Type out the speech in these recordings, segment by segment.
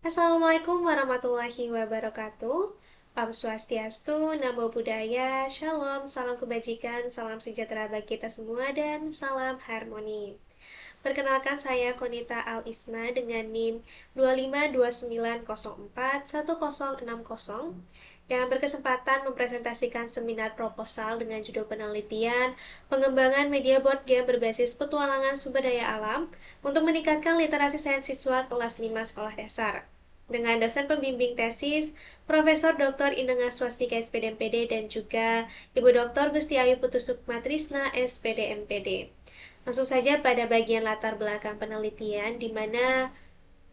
Assalamualaikum warahmatullahi wabarakatuh. Om Swastiastu, Namo Buddhaya, Shalom, salam kebajikan, salam sejahtera bagi kita semua, dan salam harmoni. Perkenalkan saya Konita Al-Isma dengan NIM 25290410060 yang berkesempatan mempresentasikan seminar proposal dengan judul penelitian pengembangan media board game berbasis petualangan sumber daya alam untuk meningkatkan literasi sains siswa kelas 5 sekolah dasar dengan dosen pembimbing tesis Profesor Dr. Inengah Swastika SPD MPD dan juga Ibu Dr. Gusti Ayu Putu Sukmatrisna SPD MPD. Langsung saja pada bagian latar belakang penelitian, di mana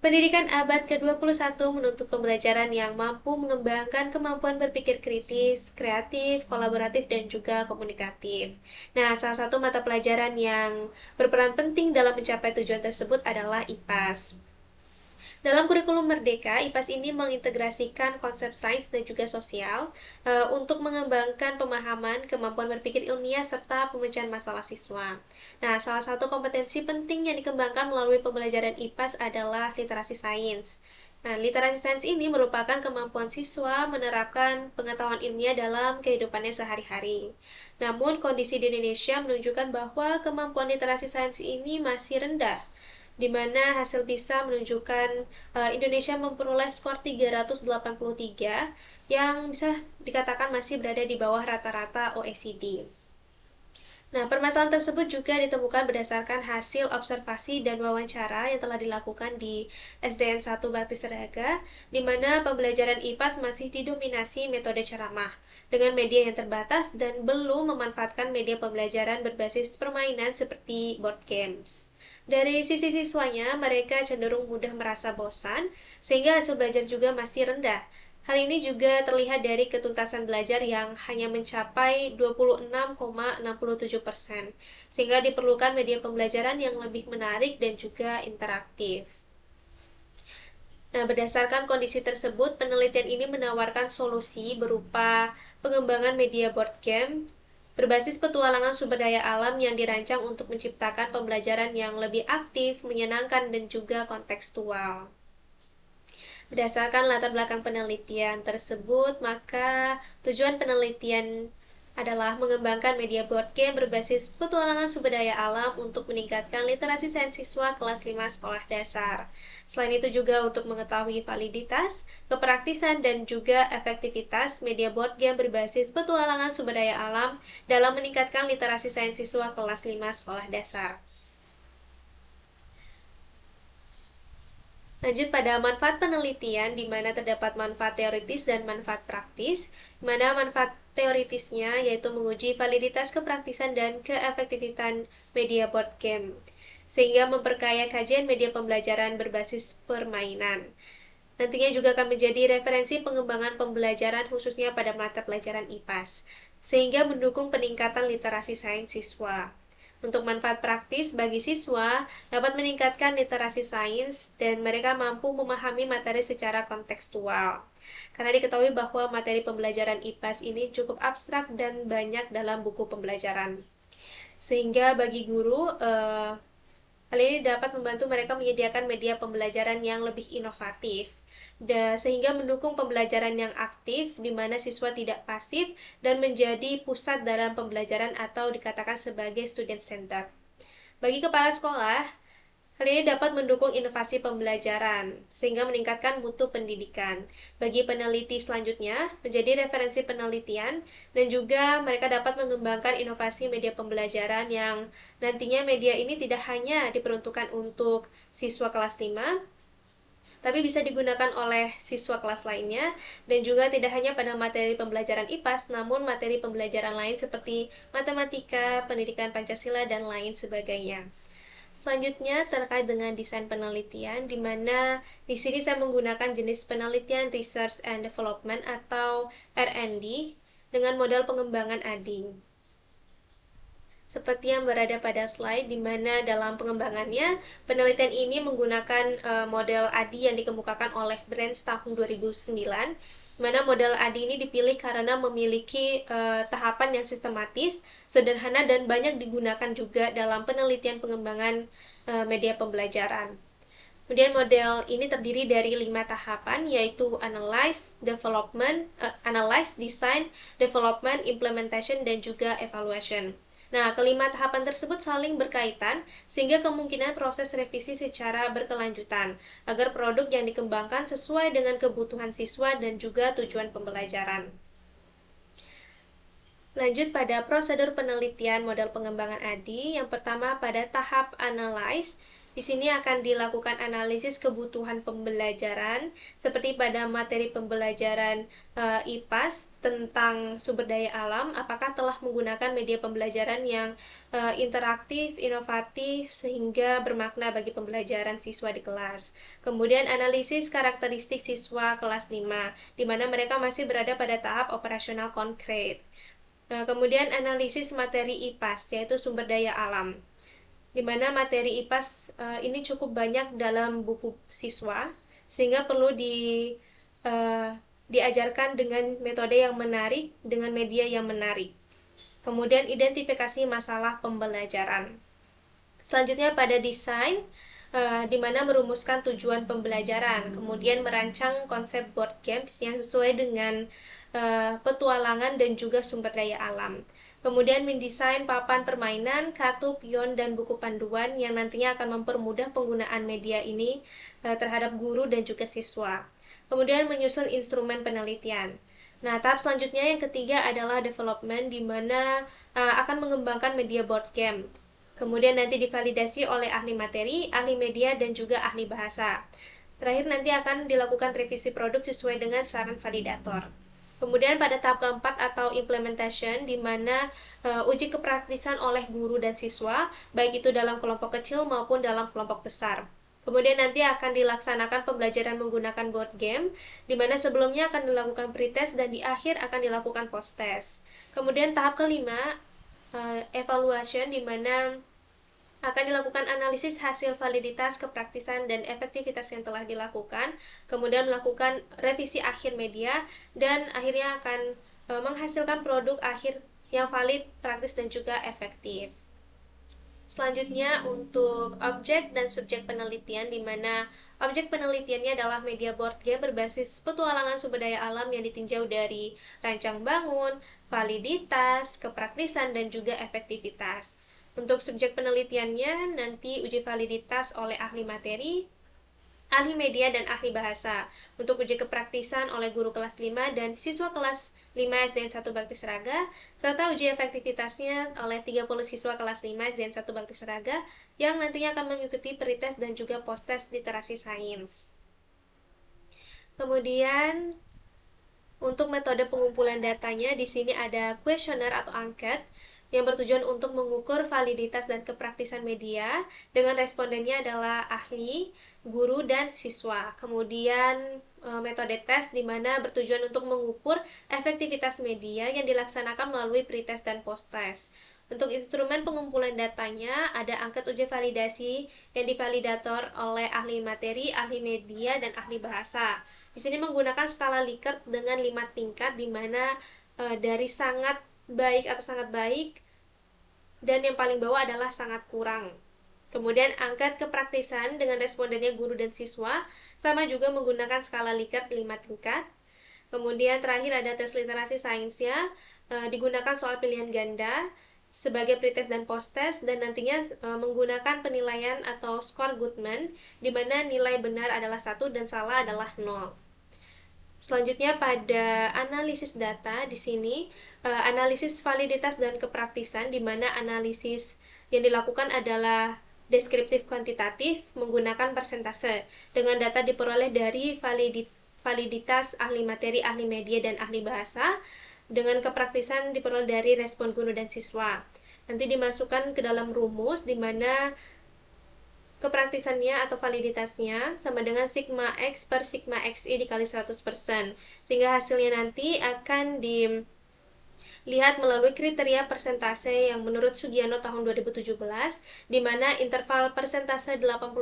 pendidikan abad ke-21 menuntut pembelajaran yang mampu mengembangkan kemampuan berpikir kritis, kreatif, kolaboratif, dan juga komunikatif. Nah, salah satu mata pelajaran yang berperan penting dalam mencapai tujuan tersebut adalah IPAS. Dalam kurikulum Merdeka, IPAS ini mengintegrasikan konsep sains dan juga sosial untuk mengembangkan pemahaman, kemampuan berpikir ilmiah, serta pemecahan masalah siswa. Nah, salah satu kompetensi penting yang dikembangkan melalui pembelajaran IPAS adalah literasi sains. Nah, literasi sains ini merupakan kemampuan siswa menerapkan pengetahuan ilmiah dalam kehidupannya sehari-hari. Namun, kondisi di Indonesia menunjukkan bahwa kemampuan literasi sains ini masih rendah, di mana hasil PISA menunjukkan Indonesia memperoleh skor 383 yang bisa dikatakan masih berada di bawah rata-rata OECD. Nah, permasalahan tersebut juga ditemukan berdasarkan hasil observasi dan wawancara yang telah dilakukan di SDN 1 Bakti Seraga, di mana pembelajaran IPAS masih didominasi metode ceramah dengan media yang terbatas dan belum memanfaatkan media pembelajaran berbasis permainan seperti board games. Dari sisi siswanya, mereka cenderung mudah merasa bosan, sehingga hasil belajar juga masih rendah. Hal ini juga terlihat dari ketuntasan belajar yang hanya mencapai 26,67%, sehingga diperlukan media pembelajaran yang lebih menarik dan juga interaktif. Nah, berdasarkan kondisi tersebut, penelitian ini menawarkan solusi berupa pengembangan media board game berbasis petualangan sumber daya alam yang dirancang untuk menciptakan pembelajaran yang lebih aktif, menyenangkan, dan juga kontekstual. Berdasarkan latar belakang penelitian tersebut, maka tujuan penelitian adalah mengembangkan media board game berbasis petualangan sumber daya alam untuk meningkatkan literasi sains siswa kelas 5 sekolah dasar. Selain itu juga untuk mengetahui validitas, kepraktisan, dan juga efektivitas media board game berbasis petualangan sumber daya alam dalam meningkatkan literasi sains siswa kelas 5 sekolah dasar. Lanjut pada manfaat penelitian, di mana terdapat manfaat teoritis dan manfaat praktis, di mana manfaat teoritisnya yaitu menguji validitas kepraktisan dan keefektifan media board game, sehingga memperkaya kajian media pembelajaran berbasis permainan. Nantinya juga akan menjadi referensi pengembangan pembelajaran khususnya pada mata pelajaran IPAS, sehingga mendukung peningkatan literasi sains siswa. Untuk manfaat praktis bagi siswa, dapat meningkatkan literasi sains dan mereka mampu memahami materi secara kontekstual. Karena diketahui bahwa materi pembelajaran IPAS ini cukup abstrak dan banyak dalam buku pembelajaran. Sehingga bagi guru, hal ini dapat membantu mereka menyediakan media pembelajaran yang lebih inovatif, sehingga mendukung pembelajaran yang aktif, di mana siswa tidak pasif dan menjadi pusat dalam pembelajaran atau dikatakan sebagai student center. Bagi kepala sekolah, hal ini dapat mendukung inovasi pembelajaran, sehingga meningkatkan mutu pendidikan. Bagi peneliti selanjutnya, menjadi referensi penelitian, dan juga mereka dapat mengembangkan inovasi media pembelajaran yang nantinya media ini tidak hanya diperuntukkan untuk siswa kelas 5, tapi bisa digunakan oleh siswa kelas lainnya, dan juga tidak hanya pada materi pembelajaran IPAS, namun materi pembelajaran lain seperti matematika, pendidikan Pancasila, dan lain sebagainya. Selanjutnya terkait dengan desain penelitian, di mana di sini saya menggunakan jenis penelitian Research and Development atau R&D dengan modal pengembangan ading. Seperti yang berada pada slide, di mana dalam pengembangannya, penelitian ini menggunakan model ADI yang dikemukakan oleh Brands tahun 2009, di mana model ADI ini dipilih karena memiliki tahapan yang sistematis, sederhana, dan banyak digunakan juga dalam penelitian pengembangan media pembelajaran. Kemudian model ini terdiri dari 5 tahapan, yaitu analyze, design, development, implementation, dan juga evaluation. Nah, kelima tahapan tersebut saling berkaitan, sehingga kemungkinan proses revisi secara berkelanjutan, agar produk yang dikembangkan sesuai dengan kebutuhan siswa dan juga tujuan pembelajaran. Lanjut pada prosedur penelitian model pengembangan ADI. Yang pertama pada tahap analyze. Di sini akan dilakukan analisis kebutuhan pembelajaran seperti pada materi pembelajaran IPAS tentang sumber daya alam, apakah telah menggunakan media pembelajaran yang interaktif, inovatif, sehingga bermakna bagi pembelajaran siswa di kelas. Kemudian analisis karakteristik siswa kelas 5, di mana mereka masih berada pada tahap operasional konkret. Kemudian analisis materi IPAS, yaitu sumber daya alam, di mana materi IPAS ini cukup banyak dalam buku siswa, sehingga perlu diajarkan dengan metode yang menarik, dengan media yang menarik. Kemudian identifikasi masalah pembelajaran. Selanjutnya pada desain, di mana merumuskan tujuan pembelajaran, kemudian merancang konsep board games yang sesuai dengan petualangan dan juga sumber daya alam. Kemudian mendesain papan permainan, kartu, pion, dan buku panduan yang nantinya akan mempermudah penggunaan media ini terhadap guru dan juga siswa. Kemudian menyusun instrumen penelitian. Nah, tahap selanjutnya yang ketiga adalah development, di mana akan mengembangkan media board game. Kemudian nanti divalidasi oleh ahli materi, ahli media, dan juga ahli bahasa. Terakhir nanti akan dilakukan revisi produk sesuai dengan saran validator. Kemudian pada tahap keempat atau implementation, di mana uji kepraktisan oleh guru dan siswa, baik itu dalam kelompok kecil maupun dalam kelompok besar. Kemudian nanti akan dilaksanakan pembelajaran menggunakan board game, di mana sebelumnya akan dilakukan pretest dan di akhir akan dilakukan post-test. Kemudian tahap kelima, evaluation, di mana akan dilakukan analisis hasil validitas, kepraktisan, dan efektivitas yang telah dilakukan, kemudian melakukan revisi akhir media, dan akhirnya akan menghasilkan produk akhir yang valid, praktis, dan juga efektif. Selanjutnya untuk objek dan subjek penelitian, di mana objek penelitiannya adalah media board game berbasis petualangan sumber daya alam yang ditinjau dari rancang bangun, validitas, kepraktisan, dan juga efektivitas. Untuk subjek penelitiannya nanti uji validitas oleh ahli materi, ahli media, dan ahli bahasa. Untuk uji kepraktisan oleh guru kelas 5 dan siswa kelas 5 SDN 1 Bakti Seraga, serta uji efektivitasnya oleh 30 siswa kelas 5 SDN 1 Bakti Seraga yang nantinya akan mengikuti pretest dan juga post-test literasi sains. Kemudian untuk metode pengumpulan datanya, di sini ada kuesioner atau angket yang bertujuan untuk mengukur validitas dan kepraktisan media dengan respondennya adalah ahli, guru, dan siswa. Kemudian metode tes di mana bertujuan untuk mengukur efektivitas media yang dilaksanakan melalui pretest dan post-test. Untuk instrumen pengumpulan datanya ada angket uji validasi yang divalidator oleh ahli materi, ahli media, dan ahli bahasa. Di sini menggunakan skala Likert dengan 5 tingkat, di mana dari sangat baik atau sangat baik dan yang paling bawah adalah sangat kurang. Kemudian angket kepraktisan dengan respondennya guru dan siswa sama juga menggunakan skala Likert 5 tingkat. Kemudian terakhir ada tes literasi sainsnya, digunakan soal pilihan ganda sebagai pretest dan post-test, dan nantinya menggunakan penilaian atau skor Goodman, di mana nilai benar adalah 1 dan salah adalah 0. Selanjutnya pada analisis data, di sini analisis validitas dan kepraktisan, di mana analisis yang dilakukan adalah deskriptif kuantitatif menggunakan persentase dengan data diperoleh dari validitas ahli materi, ahli media, dan ahli bahasa, dengan kepraktisan diperoleh dari respon guru dan siswa. Nanti dimasukkan ke dalam rumus, di mana kepraktisannya atau validitasnya sama dengan sigma X per sigma XI dikali 100%, sehingga hasilnya nanti akan dilihat melalui kriteria persentase yang menurut Sugiono tahun 2017, di mana interval persentase 81%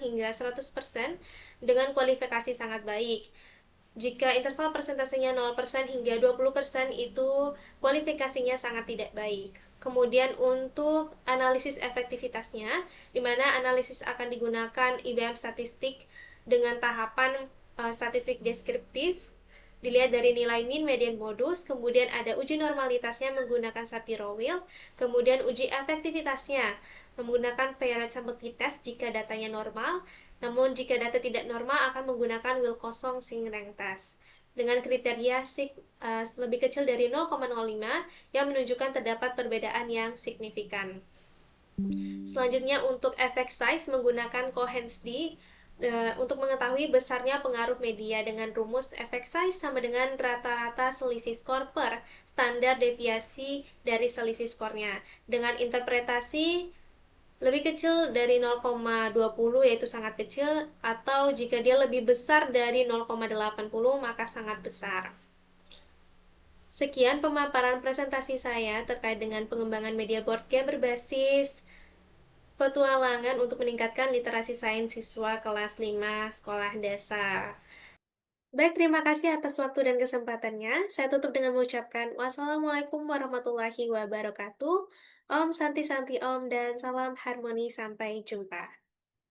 hingga 100% dengan kualifikasi sangat baik. Jika interval persentasenya 0% hingga 20% itu kualifikasinya sangat tidak baik. Kemudian untuk analisis efektivitasnya, di mana analisis akan digunakan IBM statistik dengan tahapan statistik deskriptif, dilihat dari nilai mean, median, modus, kemudian ada uji normalitasnya menggunakan Shapiro-Wilk, kemudian uji efektivitasnya menggunakan paired sample t-test jika datanya normal, namun jika data tidak normal akan menggunakan Wilcoxon rank test dengan kriteria lebih kecil dari 0,05 yang menunjukkan terdapat perbedaan yang signifikan. Selanjutnya untuk effect size menggunakan Cohens-D untuk mengetahui besarnya pengaruh media dengan rumus effect size sama dengan rata-rata selisih skor per standar deviasi dari selisih skornya dengan interpretasi lebih kecil dari 0,20 yaitu sangat kecil, atau jika dia lebih besar dari 0,80 maka sangat besar. Sekian pemaparan presentasi saya terkait dengan pengembangan media board game berbasis petualangan untuk meningkatkan literasi sains siswa kelas 5 sekolah dasar. Baik, terima kasih atas waktu dan kesempatannya. Saya tutup dengan mengucapkan wassalamualaikum warahmatullahi wabarakatuh. Om Santi Santi Om dan salam harmoni, sampai jumpa.